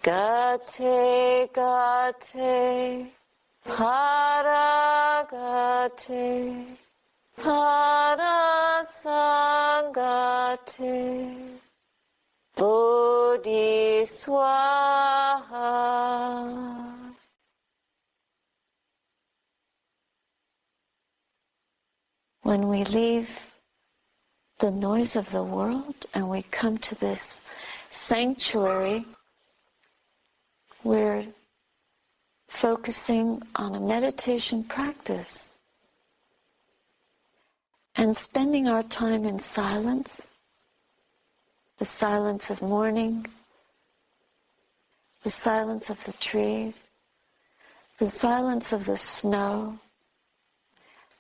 Gate, gate, paragate, parasangate, bodhiswaha. When we leave the noise of the world and we come to this sanctuary, we're focusing on a meditation practice and spending our time in silence, the silence of morning, the silence of the trees, the silence of the snow,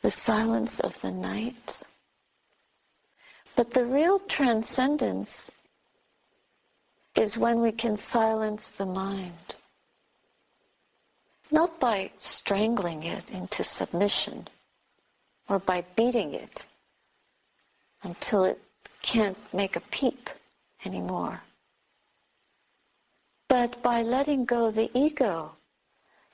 the silence of the night. But the real transcendence is when we can silence the mind. Not by strangling it into submission or by beating it until it can't make a peep anymore, but by letting go the ego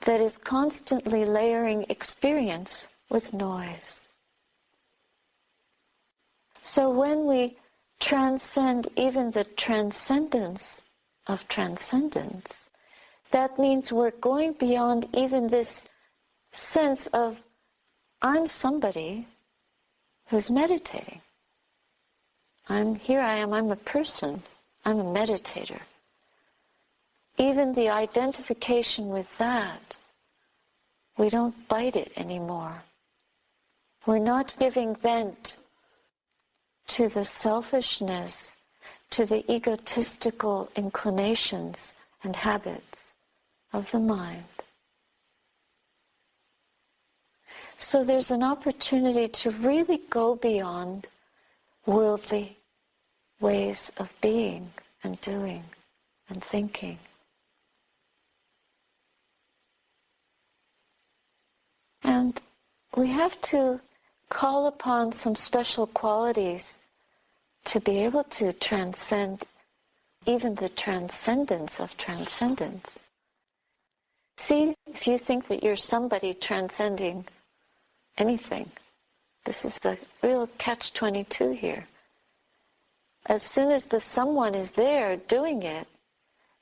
that is constantly layering experience with noise. So when we transcend even the transcendence of transcendence, that means we're going beyond even this sense of, I'm somebody who's meditating. I'm a person, I'm a meditator. Even the identification with that, we don't bite it anymore. We're not giving vent to the selfishness, to the egotistical inclinations and habits of the mind. So there's an opportunity to really go beyond worldly ways of being and doing and thinking. And we have to call upon some special qualities to be able to transcend even the transcendence of transcendence. See, if you think that you're somebody transcending anything, this is a real catch-22 here. As soon as the someone is there doing it,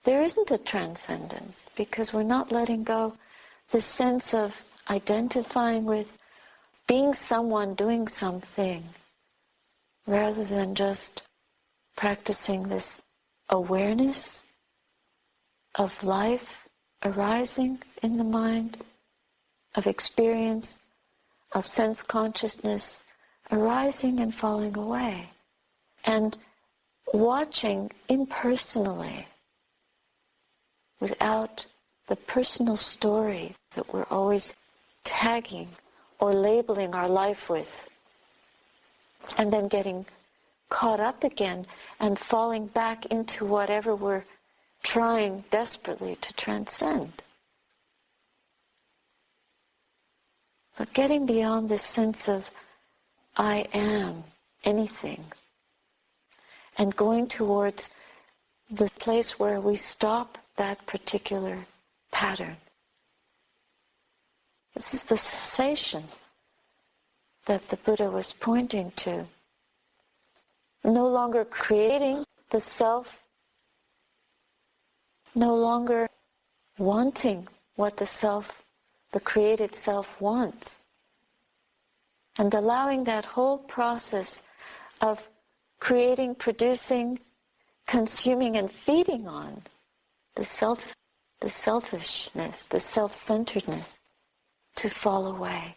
there isn't a transcendence because we're not letting go the sense of identifying with being someone doing something rather than just practicing this awareness of life arising in the mind, of experience, of sense consciousness arising and falling away, and watching impersonally without the personal story that we're always tagging or labeling our life with, and then getting caught up again and falling back into whatever we're trying desperately to transcend. So getting beyond this sense of I am anything and going towards the place where we stop that particular pattern. This is the cessation that the Buddha was pointing to. No longer creating the self, no longer wanting what the self, the created self wants, and allowing that whole process of creating, producing, consuming, and feeding on the selfishness, the self-centeredness, to fall away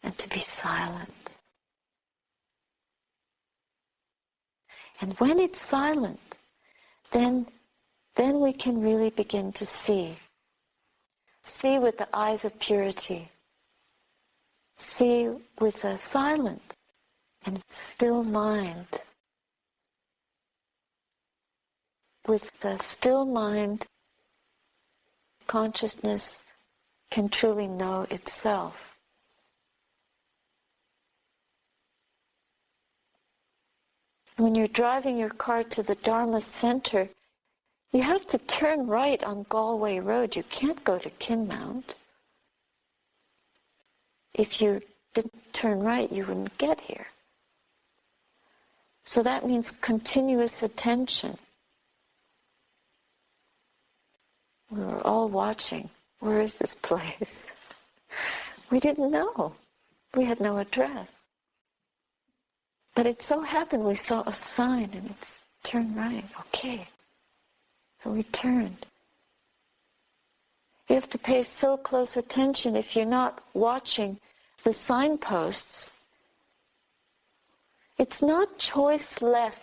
and to be silent. And when it's silent, then we can really begin to see. See with the eyes of purity. See with a silent and still mind. With the still mind, consciousness can truly know itself. When you're driving your car to the Dharma Centre, You have to turn right on Galway Road. You can't go to Kinmount. If you didn't turn right, you wouldn't get here. So that means continuous attention. We were all watching. Where is this place? We didn't know. We had no address. But it so happened we saw a sign and it's turn right. Okay. So we turned. You have to pay so close attention if you're not watching the signposts. It's not choiceless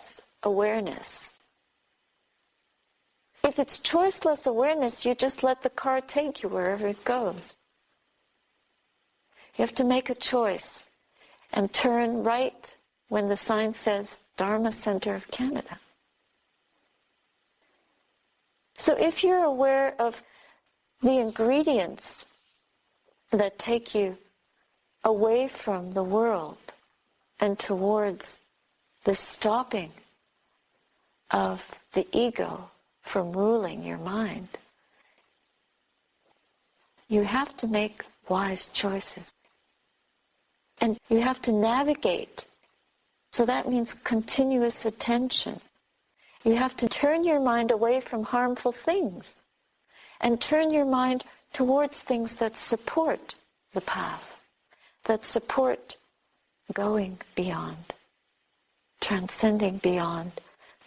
awareness. If it's choiceless awareness, you just let the car take you wherever it goes. You have to make a choice and turn right when the sign says Dharma Centre of Canada. So if you're aware of the ingredients that take you away from the world and towards the stopping of the ego from ruling your mind, you have to make wise choices. And you have to navigate. So that means continuous attention. You have to turn your mind away from harmful things and turn your mind towards things that support the path, that support going beyond, transcending beyond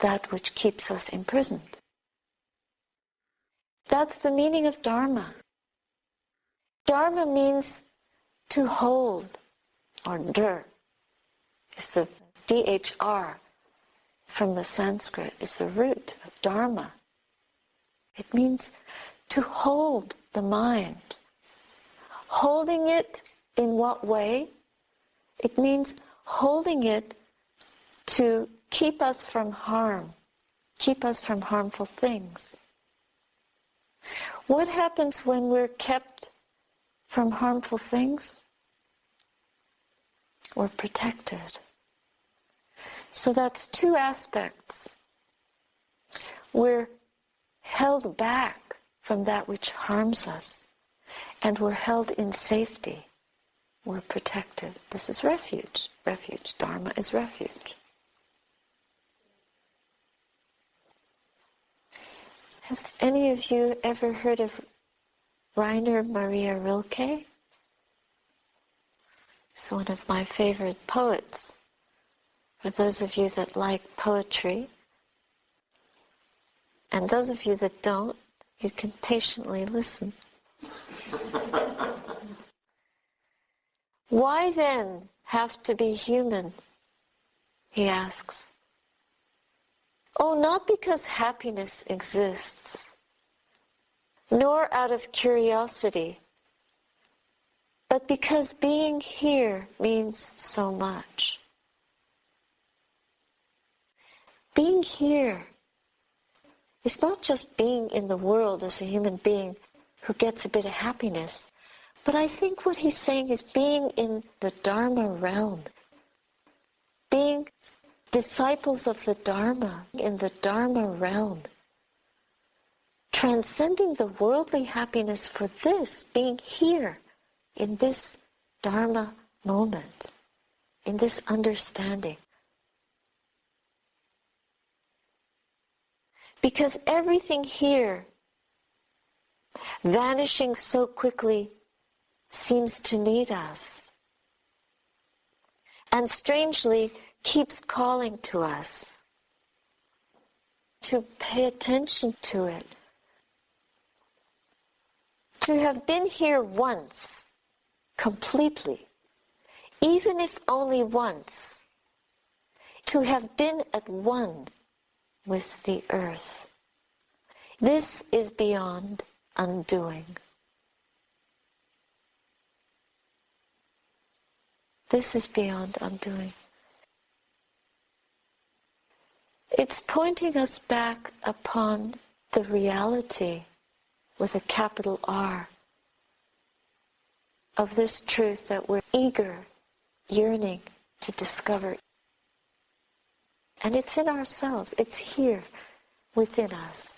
that which keeps us imprisoned. That's the meaning of Dharma. Dharma means to hold, or dhr. It's the DHR from the Sanskrit, is the root of Dharma. It means to hold the mind. Holding it in what way? It means holding it to keep us from harm, keep us from harmful things. What happens when we're kept from harmful things? We're protected. So that's two aspects. We're held back from that which harms us, and we're held in safety. We're protected. This is refuge. Refuge. Dharma is refuge. Has any of you ever heard of Rainer Maria Rilke? He's one of my favorite poets. For those of you that like poetry, and those of you that don't, you can patiently listen. Why then have to be human? He asks. Oh, not because happiness exists, nor out of curiosity, but because being here means so much. Being here is not just being in the world as a human being who gets a bit of happiness, but I think what he's saying is being in the Dharma realm, being disciples of the Dharma in the Dharma realm, transcending the worldly happiness for this, being here in this Dharma moment, in this understanding. Because everything here, vanishing so quickly, seems to need us. And strangely, keeps calling to us to pay attention to it. To have been here once, completely, even if only once, to have been at one with the earth. This is beyond undoing. This is beyond undoing. It's pointing us back upon the reality, with a capital R, of this truth that we're eager, yearning to discover. And it's in ourselves. It's here within us.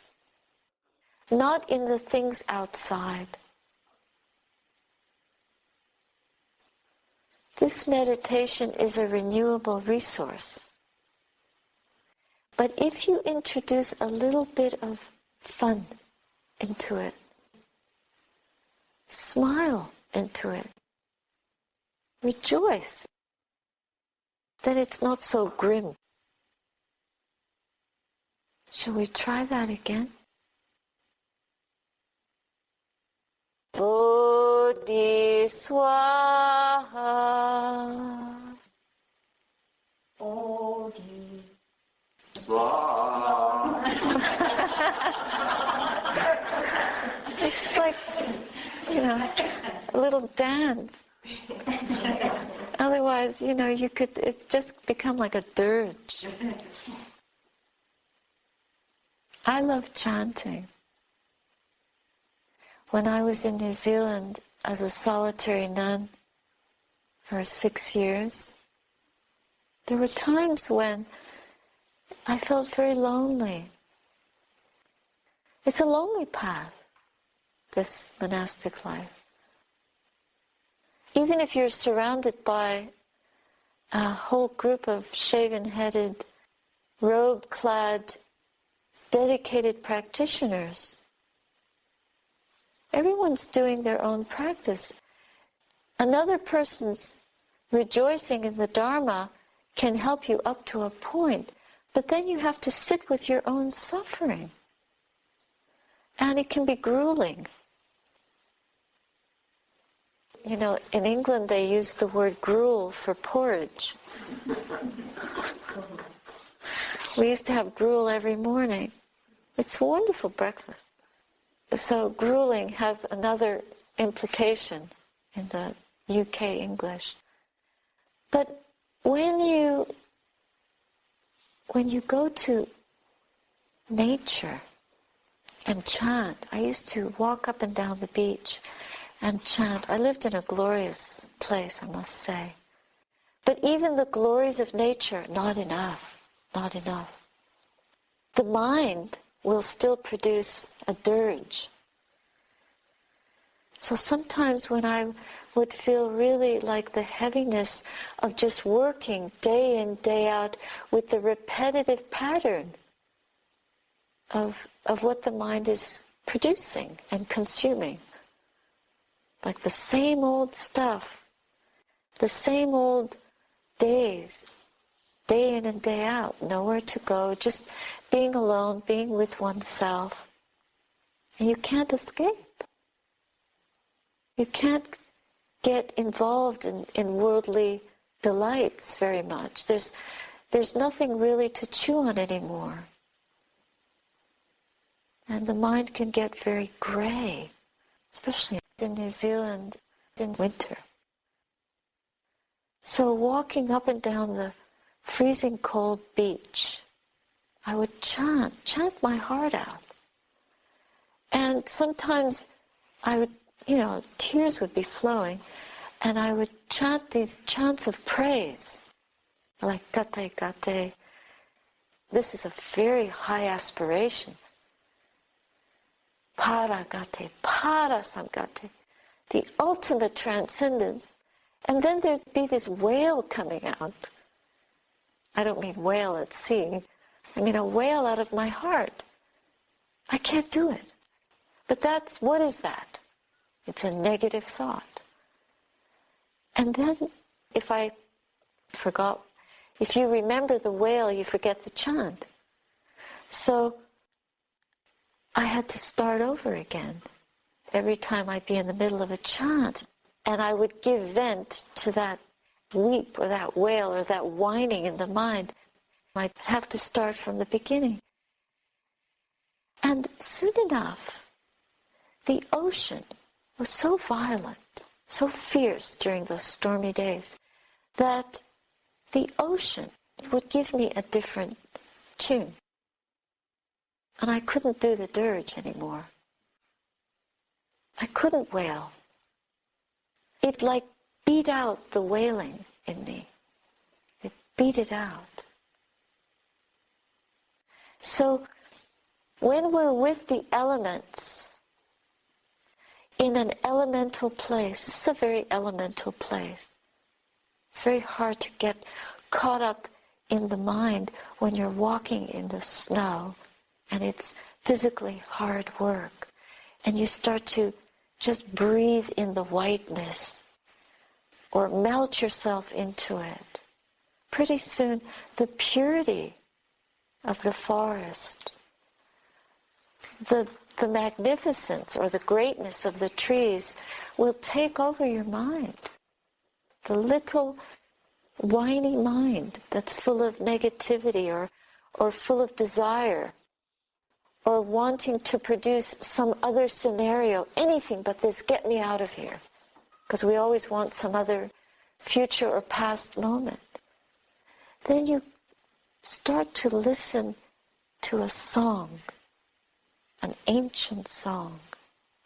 not in the things outside. This meditation is a renewable resource. But if you introduce a little bit of fun into it, smile into it, rejoice, then it's not so grim. Shall we try that again? Bodhi Swaha. Bodhi Swaha. It's like, a little dance. Otherwise, it just become like a dirge. I love chanting. When I was in New Zealand as a solitary nun for 6 years, there were times when I felt very lonely. It's a lonely path, this monastic life. Even if you're surrounded by a whole group of shaven-headed, robe-clad, dedicated practitioners, everyone's doing their own practice. Another person's rejoicing in the Dharma can help you up to a point, but then you have to sit with your own suffering. And it can be grueling. In England they use the word gruel for porridge. We used to have gruel every morning. It's a wonderful breakfast. So grueling has another implication in the UK English. But when you go to nature and chant, I used to walk up and down the beach and chant. I lived in a glorious place, I must say. But even the glories of nature, not enough. Not enough. The mind will still produce a dirge. So sometimes when I would feel really like the heaviness of just working day in, day out with the repetitive pattern of what the mind is producing and consuming, like the same old stuff, the same old days, day in and day out, nowhere to go, just being alone, being with oneself. And you can't escape. You can't get involved in worldly delights very much. There's nothing really to chew on anymore. And the mind can get very gray, especially in New Zealand in winter. So walking up and down the freezing cold beach, I would chant my heart out. And sometimes I would, tears would be flowing, and I would chant these chants of praise, like gate, gate. This is a very high aspiration. Para gate, para samgate, the ultimate transcendence. And then there'd be this wail coming out. I don't mean wail at sea. I mean a wail out of my heart. I can't do it. But what is that? It's a negative thought. And then if you remember the wail, you forget the chant. So I had to start over again every time I'd be in the middle of a chant. And I would give vent to that weep or that wail or that whining in the mind. I'd have to start from the beginning. And soon enough, the ocean was so violent, so fierce during those stormy days, that the ocean would give me a different tune. And I couldn't do the dirge anymore. I couldn't wail. It beat out the wailing in me. It beat it out. So When we're with the elements, in an elemental place, it's a very elemental place. It's very hard to get caught up in the mind when you're walking in the snow and it's physically hard work. And you start to just breathe in the whiteness or melt yourself into it. Pretty soon, the purity of the forest, the magnificence or the greatness of the trees will take over your mind. The little whiny mind that's full of negativity or full of desire or wanting to produce some other scenario, anything but this, get me out of here. Because we always want some other future or past moment. Then you start to listen to a song, an ancient song,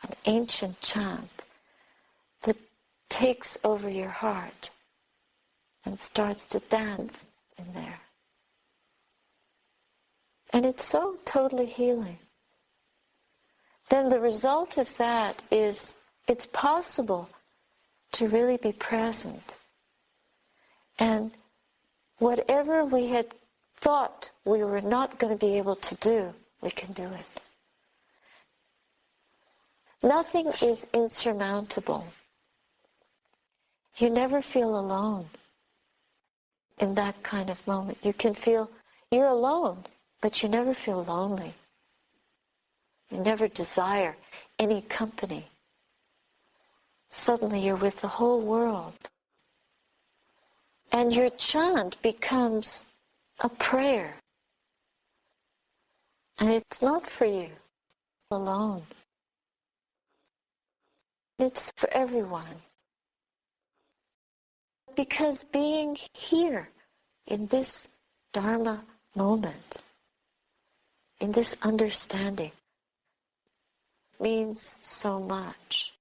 an ancient chant that takes over your heart and starts to dance in there. And it's so totally healing. Then the result of that is it's possible to really be present. And whatever we had thought we were not going to be able to do, we can do it. Nothing is insurmountable. You never feel alone in that kind of moment. You can feel you're alone, but you never feel lonely. You never desire any company. Suddenly you're with the whole world. And your chant becomes a prayer. And it's not for you alone. It's for everyone. Because being here in this Dharma moment, in this understanding, means so much.